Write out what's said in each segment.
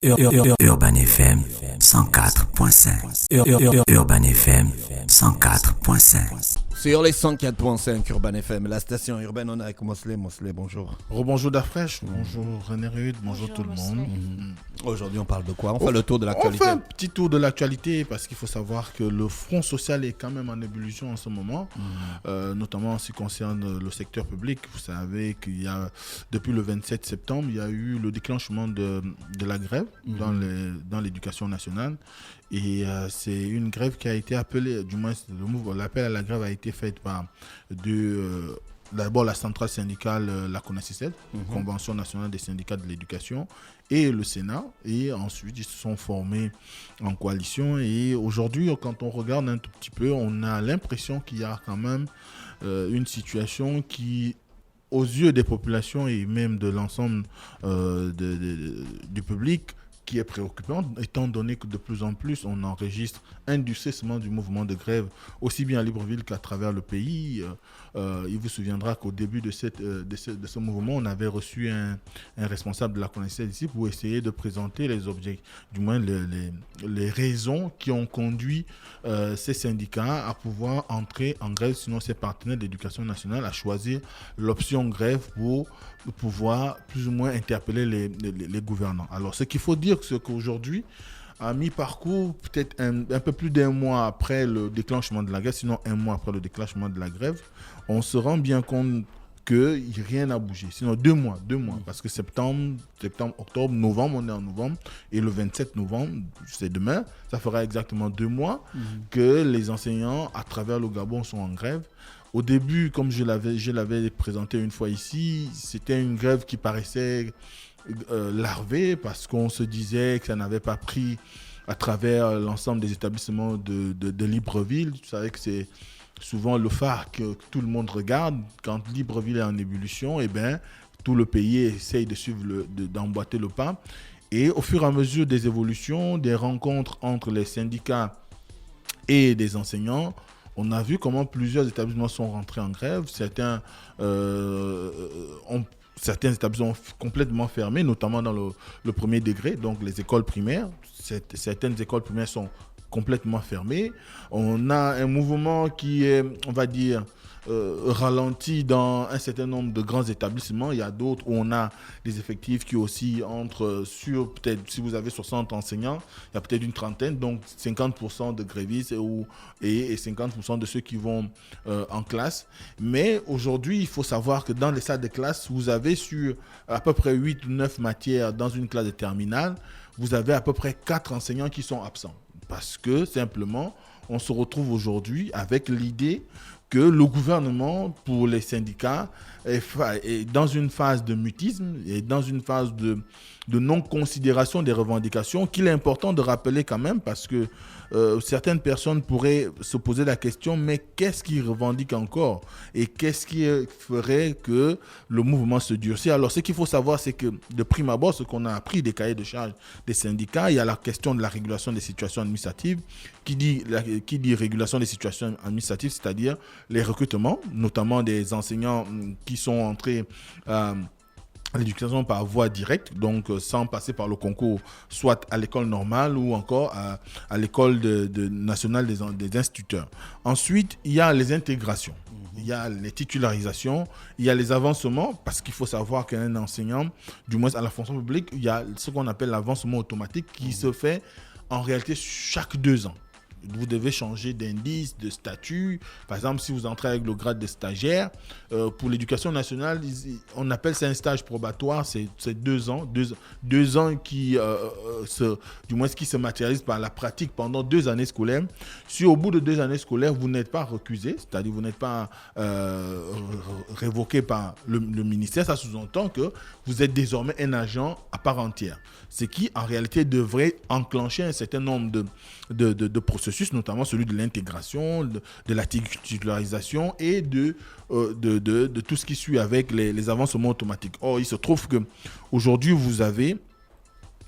Urban FM 104.5. Urban FM 104.5. Sur les 104.5 Urban FM, la station urbaine, on est avec Mosley. Mosley, bonjour. Rebonjour Dafresh, bonjour René Rude, bonjour tout le monde. Aujourd'hui, on parle de quoi? On fait le tour de l'actualité. On fait un petit tour de l'actualité parce qu'il faut savoir que le front social est quand même en ébullition en ce moment, notamment en ce qui concerne le secteur public. Vous savez qu'il y a, depuis le 27 septembre, il y a eu le déclenchement de la grève dans l'éducation nationale. Et c'est une grève qui a été appelée, du moins l'appel à la grève a été fait par d'abord la centrale syndicale, la CONACYCED, Convention nationale des syndicats de l'éducation, et le Sénat. Et ensuite, ils se sont formés en coalition. Et aujourd'hui, quand on regarde un tout petit peu, on a l'impression qu'il y a quand même une situation qui, aux yeux des populations et même de l'ensemble du public, qui est préoccupante, étant donné que de plus en plus, on enregistre un durcissement du mouvement de grève, aussi bien à Libreville qu'à travers le pays. Il vous souviendra qu'au début de ce mouvement, on avait reçu un responsable de la CONACYCED ici pour essayer de présenter les objets, du moins les raisons qui ont conduit ces syndicats à pouvoir entrer en grève, sinon ces partenaires d'éducation nationale à choisir l'option grève pour pouvoir plus ou moins interpeller les gouvernants. Alors, ce qu'il faut dire, c'est qu'aujourd'hui, à mi-parcours, peut-être un peu plus d'un mois après le déclenchement de la grève, sinon un mois après le déclenchement de la grève, on se rend bien compte que rien n'a bougé. Sinon 2 mois, parce que septembre, octobre, novembre, on est en novembre, et le 27 novembre, c'est demain, ça fera exactement 2 mois que les enseignants à travers le Gabon sont en grève. Au début, comme je l'avais présenté une fois ici, c'était une grève qui paraissait larvée parce qu'on se disait que ça n'avait pas pris à travers l'ensemble des établissements de Libreville. Vous savez que c'est souvent le phare que tout le monde regarde. Quand Libreville est en ébullition, eh bien, tout le pays essaye de suivre d'emboîter le pas. Et au fur et à mesure des évolutions, des rencontres entre les syndicats et des enseignants, on a vu comment plusieurs établissements sont rentrés en grève. Certains établissements ont complètement fermé, notamment dans le premier degré, donc les écoles primaires. Certaines écoles primaires sont complètement fermées. On a un mouvement qui est, on va dire, ralenti dans un certain nombre de grands établissements. Il y a d'autres où on a des effectifs qui oscillent sur peut-être, si vous avez 60 enseignants, il y a peut-être une trentaine, donc 50% de grévistes et 50% de ceux qui vont en classe. Mais aujourd'hui, il faut savoir que dans les salles de classe, vous avez sur à peu près 8 ou 9 matières dans une classe de terminale, vous avez à peu près 4 enseignants qui sont absents. Parce que simplement, on se retrouve aujourd'hui avec l'idée que le gouvernement, pour les syndicats, est dans une phase de mutisme et dans une phase de non-considération des revendications qu'il est important de rappeler quand même parce que certaines personnes pourraient se poser la question, mais qu'est-ce qu'ils revendiquent encore et qu'est-ce qui ferait que le mouvement se durcit? Alors, ce qu'il faut savoir, c'est que de prime abord, ce qu'on a appris des cahiers de charges des syndicats, il y a la question de la régulation des situations administratives. Qui dit régulation des situations administratives, c'est-à-dire les recrutements, notamment des enseignants qui sont entrés à l'éducation par voie directe, donc sans passer par le concours, soit à l'école normale ou encore à l'école nationale des instituteurs. Ensuite, il y a les intégrations, il y a les titularisations, il y a les avancements, parce qu'il faut savoir qu'un enseignant, du moins à la fonction publique, il y a ce qu'on appelle l'avancement automatique qui se fait en réalité chaque 2 ans. Vous devez changer d'indice, de statut. Par exemple, si vous entrez avec le grade de stagiaire, pour l'éducation nationale, on appelle ça un stage probatoire. C'est 2 ans. 2 ans qui se matérialisent par la pratique pendant 2 années scolaires. Si au bout de 2 années scolaires, vous n'êtes pas recusé, c'est-à-dire vous n'êtes pas révoqué par le ministère, ça sous-entend que vous êtes désormais un agent à part entière. Ce qui, en réalité, devrait enclencher un certain nombre de processus, notamment celui de l'intégration, de la titularisation et de tout ce qui suit avec les avancements automatiques. Or, il se trouve qu'aujourd'hui, vous avez,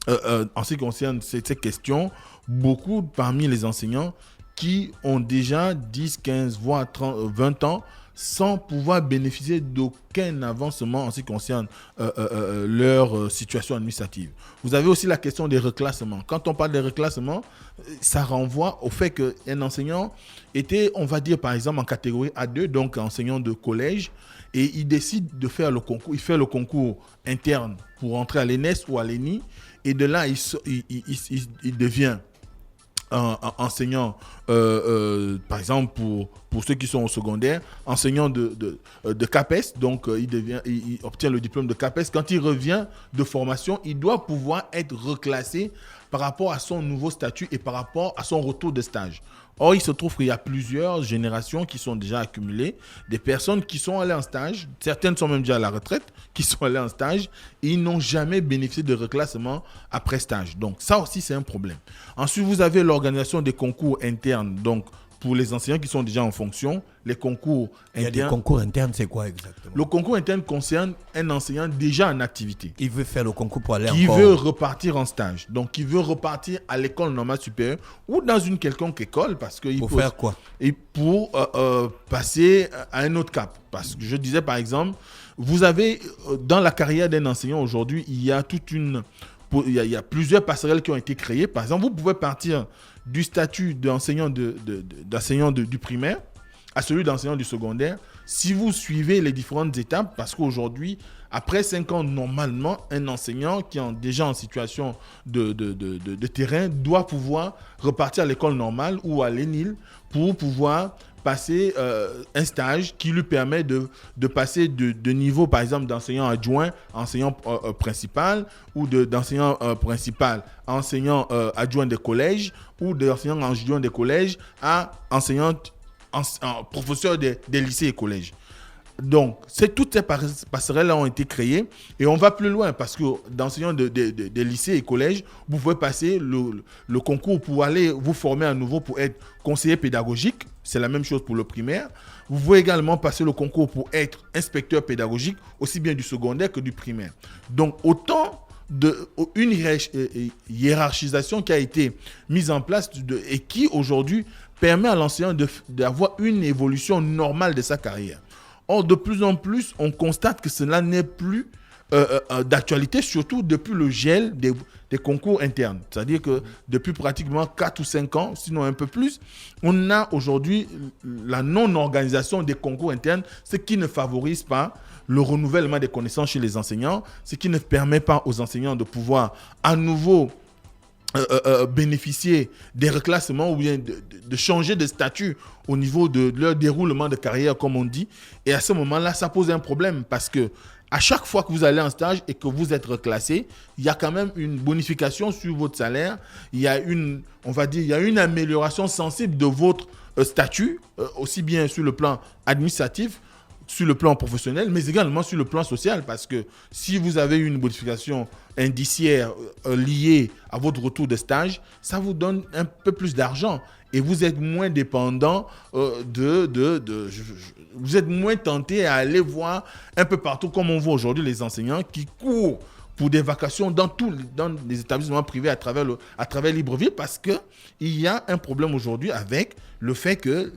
en ce qui concerne ces questions, beaucoup parmi les enseignants qui ont déjà 10, 15, voire 30, 20 ans sans pouvoir bénéficier d'aucun avancement en ce qui concerne leur situation administrative. Vous avez aussi la question des reclassements. Quand on parle des reclassements, ça renvoie au fait qu'un enseignant était, on va dire par exemple, en catégorie A2, donc enseignant de collège, et il décide de faire le concours. Il fait le concours interne pour entrer à l'ENES ou à l'ENI, et de là, il devient enseignant, par exemple pour ceux qui sont au secondaire, enseignant de CAPES, donc il obtient le diplôme de CAPES. Quand il revient de formation, il doit pouvoir être reclassé par rapport à son nouveau statut et par rapport à son retour de stage. Or, il se trouve qu'il y a plusieurs générations qui sont déjà accumulées, des personnes qui sont allées en stage, certaines sont même déjà à la retraite, qui sont allées en stage et ils n'ont jamais bénéficié de reclassement après stage. Donc, ça aussi, c'est un problème. Ensuite, vous avez l'organisation des concours internes, donc pour les enseignants qui sont déjà en fonction, les concours internes. Il y a des concours internes, c'est quoi exactement? Le concours interne concerne un enseignant déjà en activité. Il veut faire le concours pour aller qui encore... veut repartir en stage. Donc, qui veut repartir à l'école normale supérieure ou dans une quelconque école. Parce que pour faire quoi? Et pour passer à un autre cap. Parce que je disais, par exemple, vous avez, dans la carrière d'un enseignant aujourd'hui, il y a il y a plusieurs passerelles qui ont été créées. Par exemple, vous pouvez partir du statut d'enseignant du primaire à celui d'enseignant du secondaire si vous suivez les différentes étapes, parce qu'aujourd'hui, après 5 ans, normalement, un enseignant qui est déjà en situation de terrain doit pouvoir repartir à l'école normale ou à l'ENIL pour pouvoir passer un stage qui lui permet de passer de niveau, par exemple, d'enseignant adjoint à enseignant principal ou d'enseignant principal à enseignant adjoint des collèges ou d'enseignant adjoint des collèges à enseignant professeur des lycées et collèges. Donc, toutes ces passerelles-là ont été créées et on va plus loin parce que d'enseignants des lycées et collèges, vous pouvez passer le concours pour aller vous former à nouveau pour être conseiller pédagogique. C'est la même chose pour le primaire. Vous pouvez également passer le concours pour être inspecteur pédagogique, aussi bien du secondaire que du primaire. Donc, autant une hiérarchisation qui a été mise en place et qui aujourd'hui permet à l'enseignant d'avoir une évolution normale de sa carrière. Or, de plus en plus, on constate que cela n'est plus d'actualité, surtout depuis le gel des concours internes. C'est-à-dire que depuis pratiquement 4 ou 5 ans, sinon un peu plus, on a aujourd'hui la non-organisation des concours internes, ce qui ne favorise pas le renouvellement des connaissances chez les enseignants, ce qui ne permet pas aux enseignants de pouvoir à nouveau bénéficier des reclassements ou bien de changer de statut au niveau de leur déroulement de carrière, comme on dit. Et à ce moment-là, ça pose un problème parce que à chaque fois que vous allez en stage et que vous êtes reclassé, il y a quand même une bonification sur votre salaire. Il y a une amélioration sensible de votre statut, aussi bien sur le plan administratif, sur le plan professionnel, mais également sur le plan social, parce que si vous avez une bonification indiciaire liée à votre retour de stage, ça vous donne un peu plus d'argent et vous êtes moins dépendant vous êtes moins tenté à aller voir un peu partout, comme on voit aujourd'hui les enseignants qui courent pour des vacations dans les établissements privés à travers Libreville, parce qu'il y a un problème aujourd'hui avec le fait que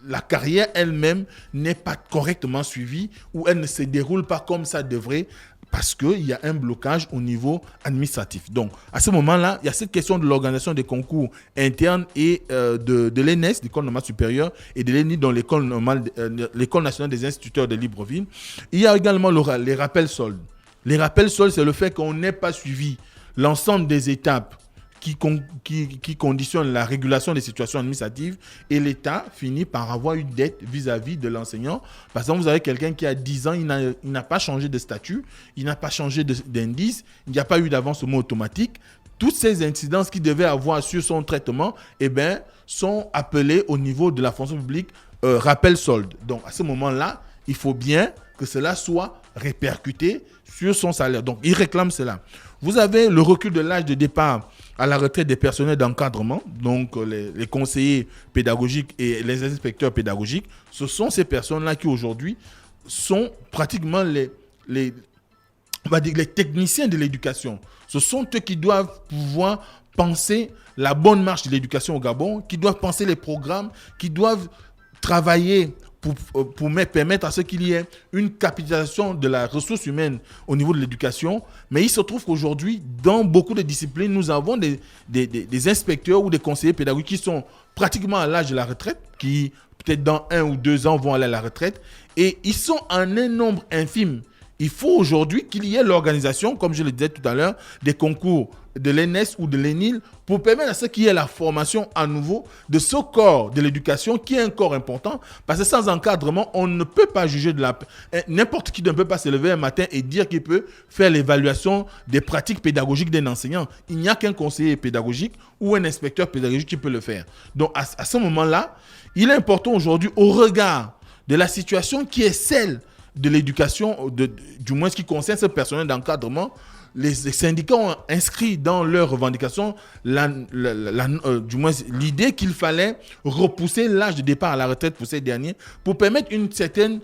la carrière elle-même n'est pas correctement suivie ou elle ne se déroule pas comme ça devrait parce qu'il y a un blocage au niveau administratif. Donc, à ce moment-là, il y a cette question de l'organisation des concours internes et de l'ENES, l'École normale supérieure, et de l'ENI, dans l'École nationale des instituteurs de Libreville. Il y a également les rappels soldes. Les rappels soldes, c'est le fait qu'on n'ait pas suivi l'ensemble des étapes qui conditionnent la régulation des situations administratives et l'État finit par avoir une dette vis-à-vis de l'enseignant. Par exemple, vous avez quelqu'un qui a 10 ans, il n'a pas changé de statut, il n'a pas changé d'indice, il n'y a pas eu d'avancement automatique. Toutes ces incidences qu'il devait avoir sur son traitement sont appelées au niveau de la fonction publique rappel solde. Donc, à ce moment-là, il faut bien que cela soit répercuté sur son salaire. Donc, il réclame cela. Vous avez le recul de l'âge de départ à la retraite des personnels d'encadrement, donc les conseillers pédagogiques et les inspecteurs pédagogiques. Ce sont ces personnes-là qui aujourd'hui sont pratiquement les techniciens de l'éducation. Ce sont eux qui doivent pouvoir penser la bonne marche de l'éducation au Gabon, qui doivent penser les programmes, qui doivent travailler permettre à ce qu'il y ait une capitalisation de la ressource humaine au niveau de l'éducation. Mais il se trouve qu'aujourd'hui, dans beaucoup de disciplines, nous avons des inspecteurs ou des conseillers pédagogiques qui sont pratiquement à l'âge de la retraite, qui peut-être dans 1 ou 2 ans vont aller à la retraite. Et ils sont en un nombre infime. Il faut aujourd'hui qu'il y ait l'organisation, comme je le disais tout à l'heure, des concours de l'ENS ou de l'ENIL pour permettre à ce qu'il y ait la formation à nouveau de ce corps de l'éducation qui est un corps important. Parce que sans encadrement, on ne peut pas juger de la... N'importe qui ne peut pas se lever un matin et dire qu'il peut faire l'évaluation des pratiques pédagogiques d'un enseignant. Il n'y a qu'un conseiller pédagogique ou un inspecteur pédagogique qui peut le faire. Donc à ce moment-là, il est important aujourd'hui, au regard de la situation qui est celle de l'éducation, du moins ce qui concerne ce personnel d'encadrement, les syndicats ont inscrit dans leurs revendications du moins l'idée qu'il fallait repousser l'âge de départ à la retraite pour ces derniers pour permettre une certaine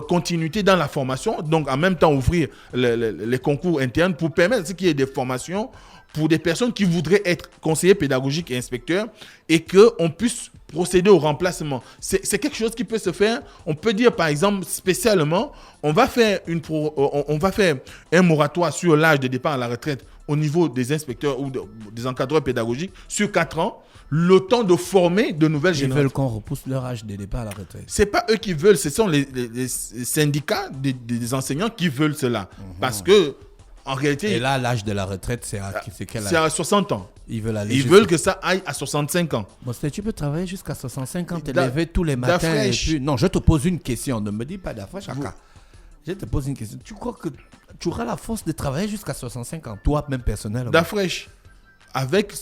continuité dans la formation, donc en même temps ouvrir les concours internes pour permettre qu'il y ait des formations pour des personnes qui voudraient être conseillers pédagogiques et inspecteurs et qu'on puisse procéder au remplacement. C'est quelque chose qui peut se faire. On peut dire, par exemple, spécialement, on va faire un moratoire sur l'âge de départ à la retraite au niveau des inspecteurs ou des encadreurs pédagogiques sur 4 ans, le temps de former de nouvelles générations. Ils veulent qu'on repousse leur âge de départ à la retraite. Ce n'est pas eux qui veulent, ce sont les syndicats des enseignants qui veulent cela. Parce que, en réalité... Et là, l'âge de la retraite, c'est quel âge? C'est à 60 ans. Ils veulent que ça aille à 65 ans. Bon, tu peux travailler jusqu'à 65 ans, te lever tous les matins. Non, je te pose une question. Ne me dis pas d'affaire, Chaka. Je te pose une question. Tu crois que tu auras la force de travailler jusqu'à 65 ans, toi, même personnellement? D'afraîche, avec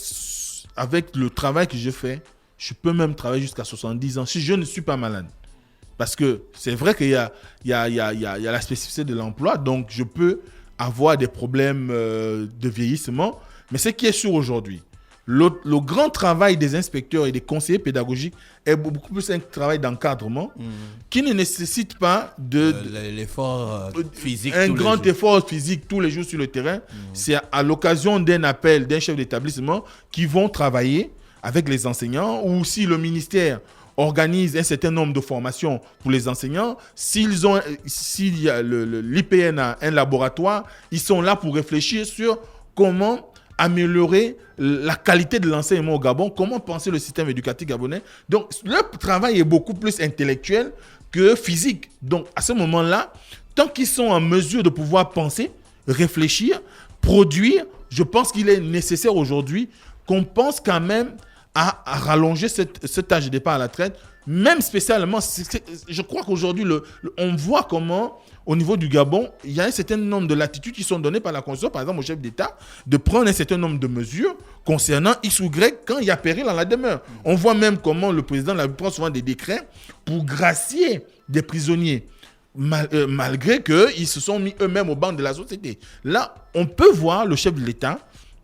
le travail que je fais, je peux même travailler jusqu'à 70 ans si je ne suis pas malade. Parce que c'est vrai qu'il y a la spécificité de l'emploi, donc je peux avoir des problèmes de vieillissement. Mais ce qui est sûr aujourd'hui, le grand travail des inspecteurs et des conseillers pédagogiques est beaucoup plus un travail d'encadrement qui ne nécessite pas l'effort physique. Un grand effort physique tous les jours sur le terrain. C'est à l'occasion d'un appel d'un chef d'établissement qui vont travailler avec les enseignants, ou si le ministère organise un certain nombre de formations pour les enseignants. S'il y a l'IPN a un laboratoire, ils sont là pour réfléchir sur comment améliorer la qualité de l'enseignement au Gabon, comment penser le système éducatif gabonais. Donc, leur travail est beaucoup plus intellectuel que physique. Donc, à ce moment-là, tant qu'ils sont en mesure de pouvoir penser, réfléchir, produire, je pense qu'il est nécessaire aujourd'hui qu'on pense quand même à rallonger cet âge de départ à la retraite, même spécialement, je crois qu'aujourd'hui, on voit comment, au niveau du Gabon, il y a un certain nombre de latitudes qui sont données par la Constitution, par exemple au chef d'État, de prendre un certain nombre de mesures concernant X ou Y quand il y a péril en la demeure. On voit même comment le président prend souvent des décrets pour gracier des prisonniers, malgré qu'ils se sont mis eux-mêmes au banc de la société. Là, on peut voir le chef de l'État,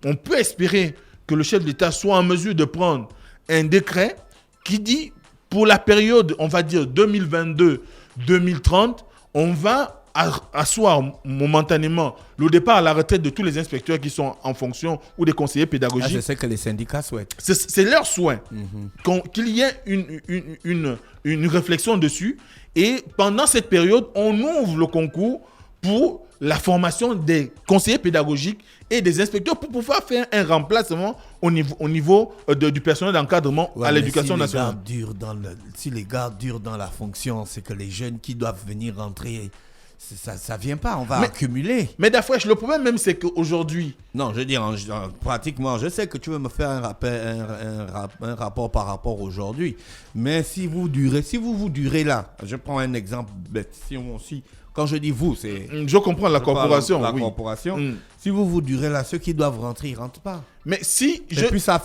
on peut espérer que le chef de l'État soit en mesure de prendre un décret qui dit, pour la période, on va dire 2022-2030, on va asseoir momentanément le départ à la retraite de tous les inspecteurs qui sont en fonction ou des conseillers pédagogiques. C'est ce que les syndicats souhaitent. C'est leur souhait. Qu'il y ait une réflexion dessus. Et pendant cette période, on ouvre le concours pour la formation des conseillers pédagogiques et des inspecteurs pour pouvoir faire un remplacement au niveau du personnel d'encadrement à l'éducation nationale. Si les gars durent dans la fonction, c'est que les jeunes qui doivent venir rentrer, ça ne vient pas, on va accumuler. Mais d'afresh, le problème même, c'est qu'aujourd'hui... Non, je veux dire, pratiquement, je sais que tu veux me faire un rapport par rapport aujourd'hui, mais si vous durez là, je prends un exemple bête, quand je dis vous, c'est... Je comprends la corporation. La corporation. Si vous durez là, ceux qui doivent rentrer, ils ne rentrent pas. Mais si... Et puis ça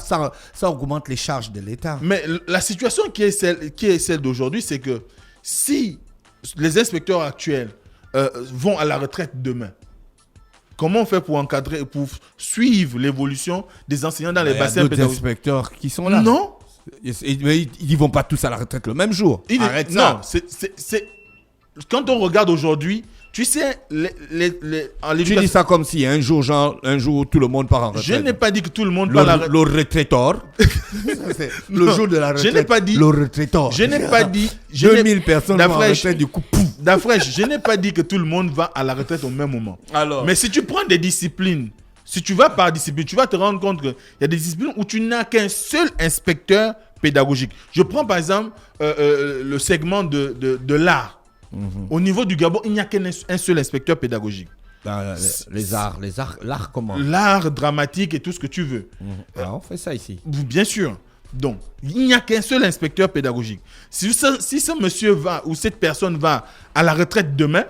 augmente les charges de l'État. Mais la situation qui est celle d'aujourd'hui, c'est que si les inspecteurs actuels vont à la retraite demain, comment on fait pour encadrer, pour suivre l'évolution des enseignants dans les bassins pédagogiques? Il y a d'autres inspecteurs qui sont là. Non. Mais ils ne vont pas tous à la retraite le même jour. Arrête ça. Non, quand on regarde aujourd'hui, tu sais, tu dis ça comme si un jour, tout le monde part en retraite. Je n'ai pas dit que tout le monde part en retraite. Le retraiteur. Le jour de la retraite. Je n'ai pas dit. Le retraiteur. Je n'ai pas dit. 2000 personnes vont en retraite, du coup, pouf. D'Afresh, je n'ai pas dit que tout le monde va à la retraite au même moment. Alors. Mais si tu prends des disciplines, si tu vas par discipline, tu vas te rendre compte qu'il y a des disciplines où tu n'as qu'un seul inspecteur pédagogique. Je prends par exemple le segment de l'art. Au niveau du Gabon, il n'y a qu'un seul inspecteur pédagogique. L'art comment? L'art dramatique et tout ce que tu veux. On fait ça ici. Bien sûr. Donc, il n'y a qu'un seul inspecteur pédagogique. Si ce monsieur va ou cette personne va à la retraite demain,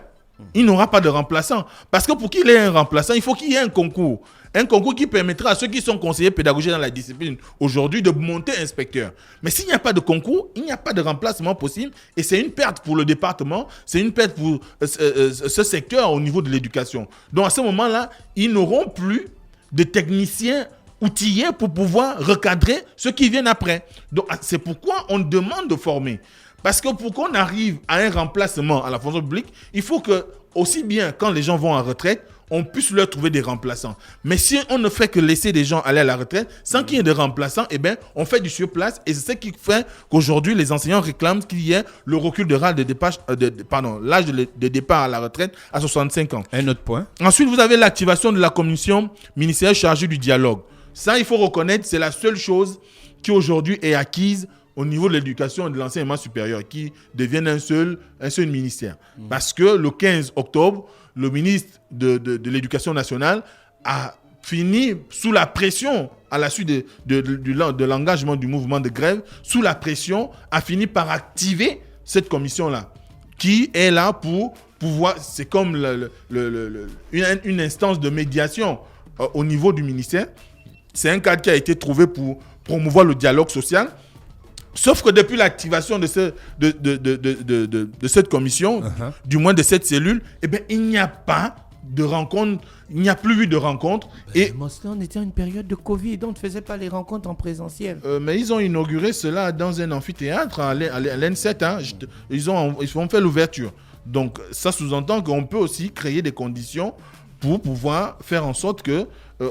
il n'aura pas de remplaçant. Parce que pour qu'il ait un remplaçant, il faut qu'il y ait un concours. Un concours qui permettra à ceux qui sont conseillers pédagogiques dans la discipline aujourd'hui de monter inspecteur. Mais s'il n'y a pas de concours, il n'y a pas de remplacement possible. Et c'est une perte pour le département, c'est une perte pour ce secteur au niveau de l'éducation. Donc à ce moment-là, ils n'auront plus de techniciens outillés pour pouvoir recadrer ceux qui viennent après. Donc c'est pourquoi on demande de former. Parce que pour qu'on arrive à un remplacement à la fonction publique, il faut que, aussi bien quand les gens vont en retraite, on puisse leur trouver des remplaçants. Mais si on ne fait que laisser des gens aller à la retraite sans qu'il y ait de remplaçants, eh bien, on fait du surplace. Et c'est ce qui fait qu'aujourd'hui, les enseignants réclament qu'il y ait le recul de l'âge de départ à la retraite à 65 ans. Un autre point. Ensuite, vous avez l'activation de la commission ministérielle chargée du dialogue. Ça, il faut reconnaître, c'est la seule chose qui aujourd'hui est acquise au niveau de l'éducation et de l'enseignement supérieur, qui deviennent un seul ministère. Parce que le 15 octobre, le ministre de l'Éducation nationale a fini sous la pression, à la suite de l'engagement du mouvement de grève, sous la pression, a fini par activer cette commission-là, qui est là pour pouvoir, c'est comme une instance de médiation au niveau du ministère. C'est un cadre qui a été trouvé pour promouvoir le dialogue social. Sauf que depuis l'activation de cette commission, du moins de cette cellule, eh bien, il n'y a pas de rencontre, il n'y a plus eu de rencontre. Et on était en une période de Covid, on ne faisait pas les rencontres en présentiel. Mais ils ont inauguré cela dans un amphithéâtre à l'N7. Hein. Ils ont fait l'ouverture. Donc, ça sous-entend qu'on peut aussi créer des conditions pour pouvoir faire en sorte que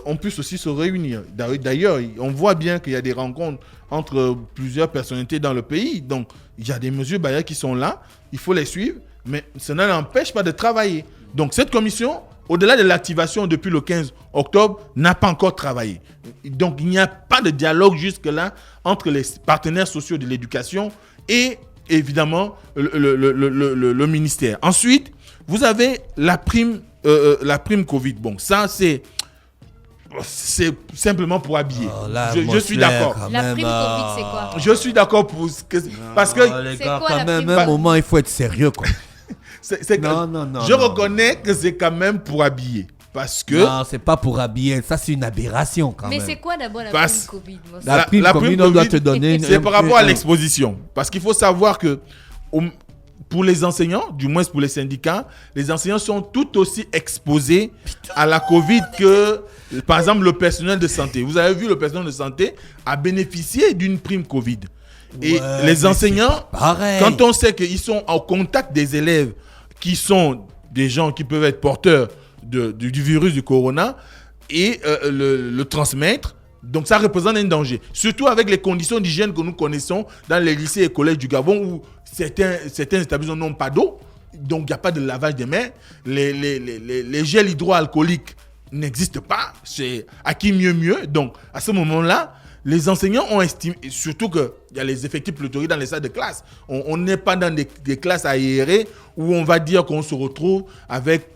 on puisse aussi se réunir. D'ailleurs, on voit bien qu'il y a des rencontres entre plusieurs personnalités dans le pays. Donc, il y a des mesures barrières qui sont là. Il faut les suivre, mais cela n'empêche pas de travailler. Donc, cette commission, au-delà de l'activation depuis le 15 octobre, n'a pas encore travaillé. Donc, il n'y a pas de dialogue jusque-là entre les partenaires sociaux de l'éducation et, évidemment, le ministère. Ensuite, vous avez la prime Covid. Bon, ça, c'est simplement pour habiller. Je suis d'accord. La prime Covid, c'est quoi? Je suis d'accord parce que les gars, quand même, à un moment, il faut être sérieux, quoi. Non. Je reconnais que c'est quand même pour habiller. Parce que... Non, c'est pas pour habiller. Ça, c'est une aberration, quand même. Mais c'est quoi d'abord la prime Covid? La prime Covid, on doit te donner... C'est par rapport à l'exposition. Parce qu'il faut savoir que... Pour les enseignants, du moins pour les syndicats, les enseignants sont tout aussi exposés à la Covid que, par exemple, le personnel de santé. Vous avez vu, le personnel de santé a bénéficié d'une prime Covid. Et les enseignants, quand on sait qu'ils sont en contact des élèves qui sont des gens qui peuvent être porteurs du virus du corona et le transmettre, donc ça représente un danger. Surtout avec les conditions d'hygiène que nous connaissons dans les lycées et collèges du Gabon où certains établissements n'ont pas d'eau, donc il n'y a pas de lavage des mains. Les gels hydroalcooliques n'existent pas. C'est à qui mieux. Donc à ce moment-là, les enseignants ont estimé, surtout qu'il y a les effectifs pléthoriques dans les salles de classe. On n'est pas dans des classes aérées où on va dire qu'on se retrouve avec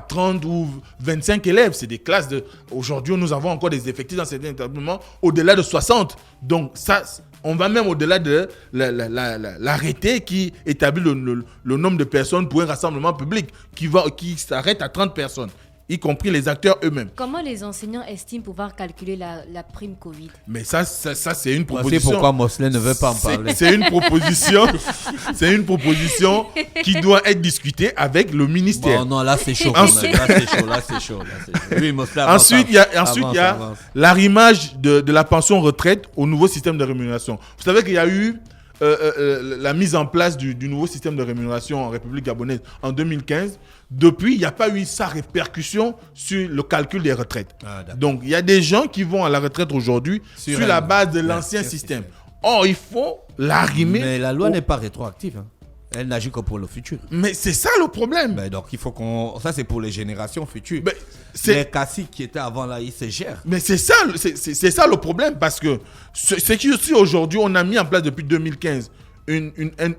30 ou 25 élèves. C'est des classes aujourd'hui, nous avons encore des effectifs dans certains établissements au-delà de 60. Donc ça, on va même au-delà de l'arrêté qui établit le nombre de personnes pour un rassemblement public qui s'arrête à 30 personnes. Y compris les acteurs eux-mêmes. Comment les enseignants estiment pouvoir calculer la prime Covid? Mais ça c'est une proposition. C'est pourquoi Mosley ne veut pas en parler. C'est une proposition. C'est une proposition qui doit être discutée avec le ministère. Bon, non, là c'est chaud. Là c'est chaud. Oui, Mosley. Ensuite, il y a l'arrimage de la pension retraite au nouveau système de rémunération. Vous savez qu'il y a eu la mise en place du nouveau système de rémunération en République gabonaise en 2015, depuis, il n'y a pas eu sa répercussion sur le calcul des retraites. Donc, il y a des gens qui vont à la retraite aujourd'hui sur la base de l'ancien système. Or, il faut l'arrimer. Mais la loi n'est pas rétroactive. Hein. Elle n'agit que pour le futur. Mais c'est ça le problème. Donc, il faut qu'on... Ça, c'est pour les générations futures. Mais les classiques qui étaient avant là, ils se gèrent. Mais c'est ça le problème, parce que ce qui aussi aujourd'hui, on a mis en place depuis 2015 une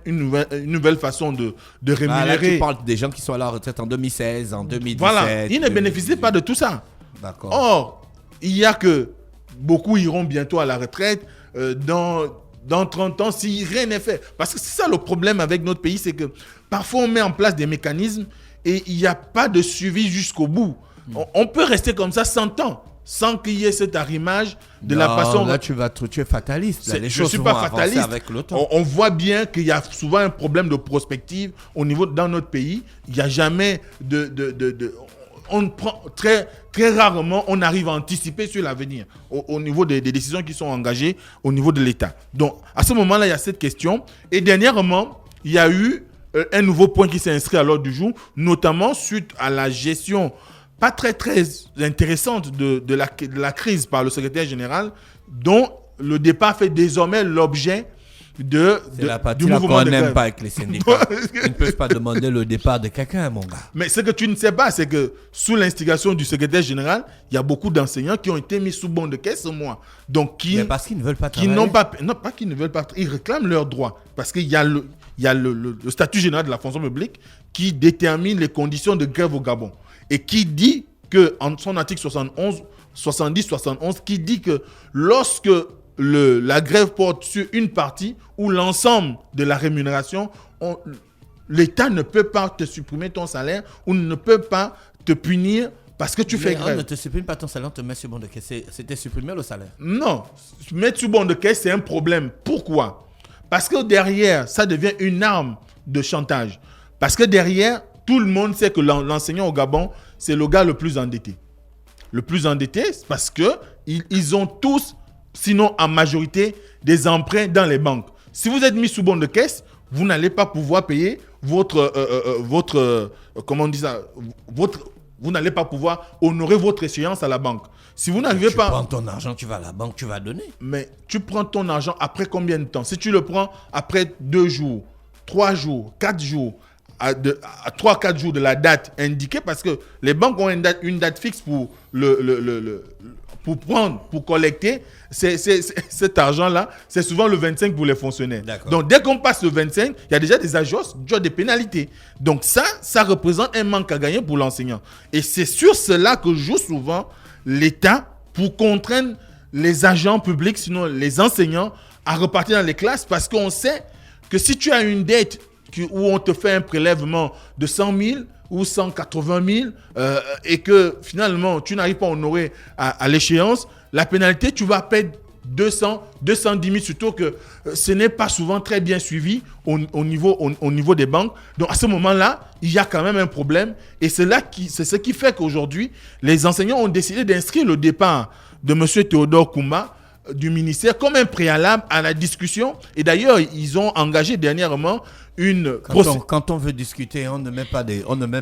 nouvelle façon de rémunérer. Là, tu parles des gens qui sont à la retraite en 2016, en 2017. Voilà, ils ne bénéficient pas de tout ça. D'accord. Or, il y a que beaucoup iront bientôt à la retraite dans 30 ans si rien n'est fait. Parce que c'est ça le problème avec notre pays, c'est que parfois on met en place des mécanismes et il n'y a pas de suivi jusqu'au bout. On peut rester comme ça 100 ans sans qu'il y ait cet arrimage de la façon... Là, tu es fataliste. Là, les je choses ne suis vont pas fataliste. Avec le temps. On voit bien qu'il y a souvent un problème de prospective dans notre pays. Il n'y a jamais on prend très rarement, on arrive à anticiper sur l'avenir au niveau des décisions qui sont engagées au niveau de l'État. Donc, à ce moment-là, il y a cette question. Et dernièrement, il y a eu un nouveau point qui s'est inscrit à l'ordre du jour, notamment suite à la gestion pas très intéressante de la crise par le secrétaire général, dont le départ fait désormais l'objet du mouvement de grève. N'aime pas avec les syndicats. Ils ne peuvent pas demander le départ de quelqu'un, mon gars. Mais ce que tu ne sais pas, c'est que sous l'instigation du secrétaire général, il y a beaucoup d'enseignants qui ont été mis sous bon de caisse ce mois. Donc, mais parce qu'ils ne veulent pas travailler. Pas qu'ils ne veulent pas. Ils réclament leurs droits. Parce qu'il y a le statut général de la fonction publique qui détermine les conditions de grève au Gabon. Et qui dit que, en son article 70-71, qui dit que lorsque la grève porte sur une partie ou l'ensemble de la rémunération, l'État ne peut pas te supprimer ton salaire ou ne peut pas te punir parce que tu fais grève. On ne te supprime pas ton salaire, on te met sur bon de caisse. C'était supprimer le salaire. Non, mettre sur bon de caisse, c'est un problème. Pourquoi? Parce que derrière, ça devient une arme de chantage. Parce que derrière, tout le monde sait que l'enseignant au Gabon, c'est le gars le plus endetté. Le plus endetté, c'est parce qu'ils ont tous, sinon en majorité, des emprunts dans les banques. Si vous êtes mis sous bon de caisse, vous n'allez pas pouvoir payer comment on dit ça, vous n'allez pas pouvoir honorer votre échéance à la banque. Si vous n'arrivez pas... Tu prends ton argent, tu vas à la banque, tu vas donner. Mais tu prends ton argent après combien de temps? Si tu le prends après 2 jours, 3 jours, 4 jours, à 3-4 jours de la date indiquée, parce que les banques ont une date fixe pour pour collecter cet argent-là, c'est souvent le 25 pour les fonctionnaires. D'accord. Donc, dès qu'on passe le 25, il y a déjà des ajustements, des pénalités. Donc, ça représente un manque à gagner pour l'enseignant. Et c'est sur cela que joue souvent l'État pour contraindre les agents publics, sinon les enseignants, à repartir dans les classes, parce qu'on sait que si tu as une dette où on te fait un prélèvement de 100 000 ou 180 000 et que finalement tu n'arrives pas à honorer à l'échéance, la pénalité, tu vas perdre 210 000, surtout que ce n'est pas souvent très bien suivi au niveau des banques. Donc à ce moment-là, il y a quand même un problème et c'est ce qui fait qu'aujourd'hui, les enseignants ont décidé d'inscrire le départ de M. Théodore Koumba du ministère comme un préalable à la discussion. Et d'ailleurs, ils ont engagé dernièrement une... Quand on veut discuter, on ne met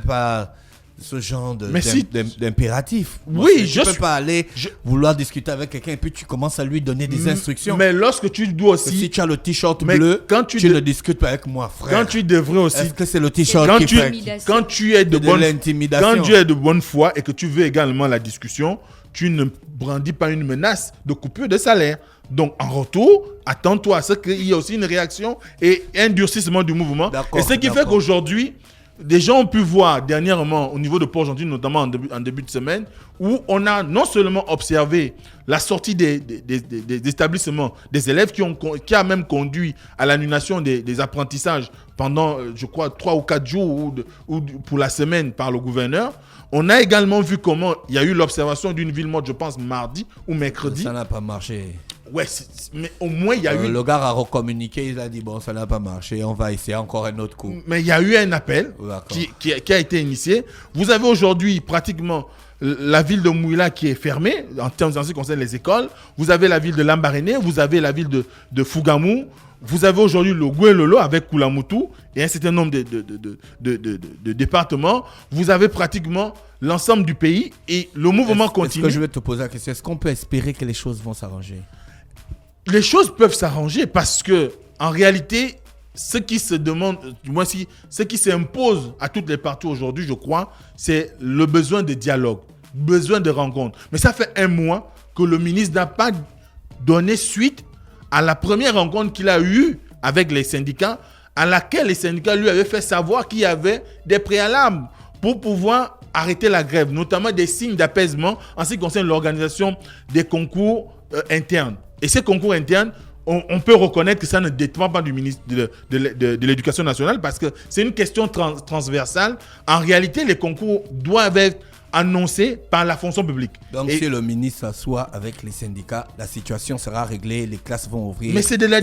pas ce genre d'impératif. Oui, tu ne peux pas aller vouloir discuter avec quelqu'un et puis tu commences à lui donner des instructions. Mais lorsque tu dois aussi... Si tu as le t-shirt bleu, tu ne discutes pas avec moi, frère. Quand tu devrais aussi... Est-ce que c'est le t-shirt qui fait... Quand tu es de bonne foi et que tu veux également la discussion, tu ne brandis pas une menace de coupure de salaire. Donc, en retour, attends-toi à ce qu'il y ait aussi une réaction et un durcissement du mouvement. Et ce qui fait qu'aujourd'hui, des gens ont pu voir dernièrement au niveau de Port-Gentil, notamment en début de semaine, où on a non seulement observé la sortie des établissements, des élèves qui a même conduit à l'annulation des apprentissages pendant, je crois, 3 ou 4 jours ou pour la semaine par le gouverneur. On a également vu comment il y a eu l'observation d'une ville morte, je pense, mardi ou mercredi. Ça n'a pas marché. Ouais, mais au moins, il y a eu... Le gars a recommuniqué, il a dit, bon, ça n'a pas marché, on va essayer encore un autre coup. Mais il y a eu un appel qui a été initié. Vous avez aujourd'hui pratiquement la ville de Mouila qui est fermée, en ce qui concerne les écoles. Vous avez la ville de Lambaréné, vous avez la ville de Fougamou. Vous avez aujourd'hui le Gouelolo avec Koulamoutou et un certain nombre de départements. Vous avez pratiquement l'ensemble du pays et le mouvement continue. Est-ce que je vais te poser la question, est-ce qu'on peut espérer que les choses vont s'arranger? Les choses peuvent s'arranger parce que, en réalité, ce qui se demande, du moins ce qui s'impose à toutes les parties aujourd'hui, je crois, c'est le besoin de dialogue, besoin de rencontre. Mais ça fait un mois que le ministre n'a pas donné suite à la première rencontre qu'il a eue avec les syndicats, à laquelle les syndicats lui avaient fait savoir qu'il y avait des préalables pour pouvoir arrêter la grève, notamment des signes d'apaisement en ce qui concerne l'organisation des concours internes. Et ces concours internes, on peut reconnaître que ça ne dépend pas du ministre de l'Éducation nationale parce que c'est une question transversale. En réalité, les concours doivent être annoncé par la fonction publique. Donc, si le ministre s'assoit avec les syndicats, la situation sera réglée, les classes vont ouvrir. Mais c'est de la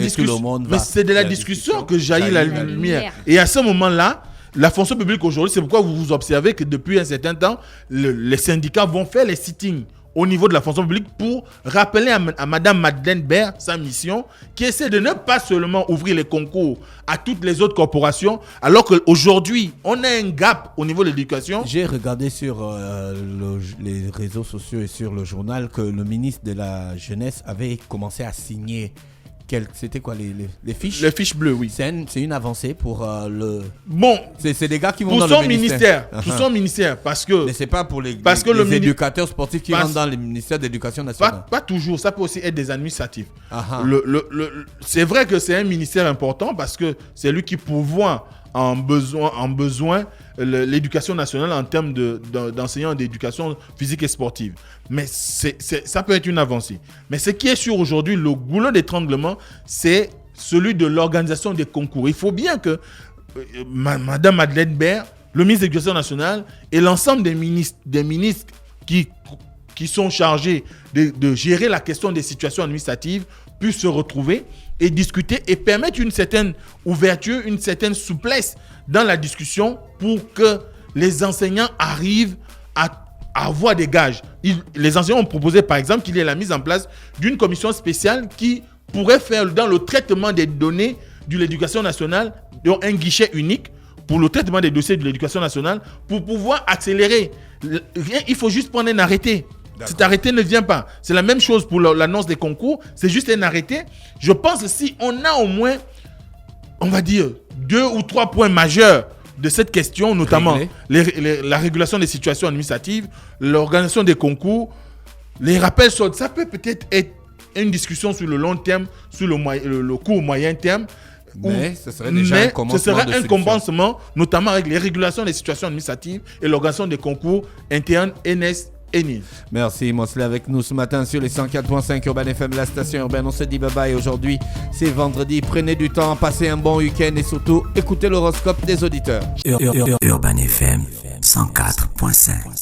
discussion que jaillit la lumière. Et à ce moment-là, la fonction publique aujourd'hui, c'est pourquoi vous observez que depuis un certain temps, les syndicats vont faire les sittings au niveau de la fonction publique pour rappeler à Madame Madeleine Baird sa mission, qui essaie de ne pas seulement ouvrir les concours à toutes les autres corporations, alors qu'aujourd'hui, on a un gap au niveau de l'éducation. J'ai regardé sur les réseaux sociaux et sur le journal que le ministre de la Jeunesse avait commencé à signer. C'était quoi les fiches? Les fiches bleues, oui. C'est une avancée pour le... Bon, c'est des gars qui vont pour dans son le ministère. Pour son ministère, parce que... Mais c'est pas pour les éducateurs sportifs qui rentrent dans le ministère de l'Éducation nationale. Pas toujours, ça peut aussi être des administratifs. C'est vrai que c'est un ministère important parce que c'est lui qui pourvoit en besoin l'éducation nationale en termes d'enseignants d'éducation physique et sportive. Mais ça peut être une avancée. Mais ce qui est sûr aujourd'hui, le goulot d'étranglement, c'est celui de l'organisation des concours. Il faut bien que Madame Madeleine Baird, le ministre de l'Éducation nationale et l'ensemble des ministres qui sont chargés de gérer la question des situations administratives puissent se retrouver et discuter et permettre une certaine ouverture, une certaine souplesse dans la discussion pour que les enseignants arrivent à avoir des gages. Les enseignants ont proposé par exemple qu'il y ait la mise en place d'une commission spéciale qui pourrait faire dans le traitement des données de l'éducation nationale, donc un guichet unique pour le traitement des dossiers de l'éducation nationale pour pouvoir accélérer. Il faut juste prendre un arrêté. D'accord. Cet arrêté ne vient pas. C'est la même chose pour l'annonce des concours. C'est juste un arrêté. Je pense que si on a au moins, on va dire, 2 ou 3 points majeurs de cette question, notamment la régulation des situations administratives, l'organisation des concours, les rappels soldes, ça peut peut-être être une discussion sur le long terme, sur le court moyen terme. Mais ce serait déjà un commencement. Notamment avec les régulations des situations administratives et l'organisation des concours internes NS. Merci, Mosley avec nous ce matin sur les 104.5 Urban FM, la station urbaine. On se dit bye bye. Aujourd'hui, c'est vendredi. Prenez du temps, passez un bon week-end et surtout, écoutez l'horoscope des auditeurs. Urban FM 104.5.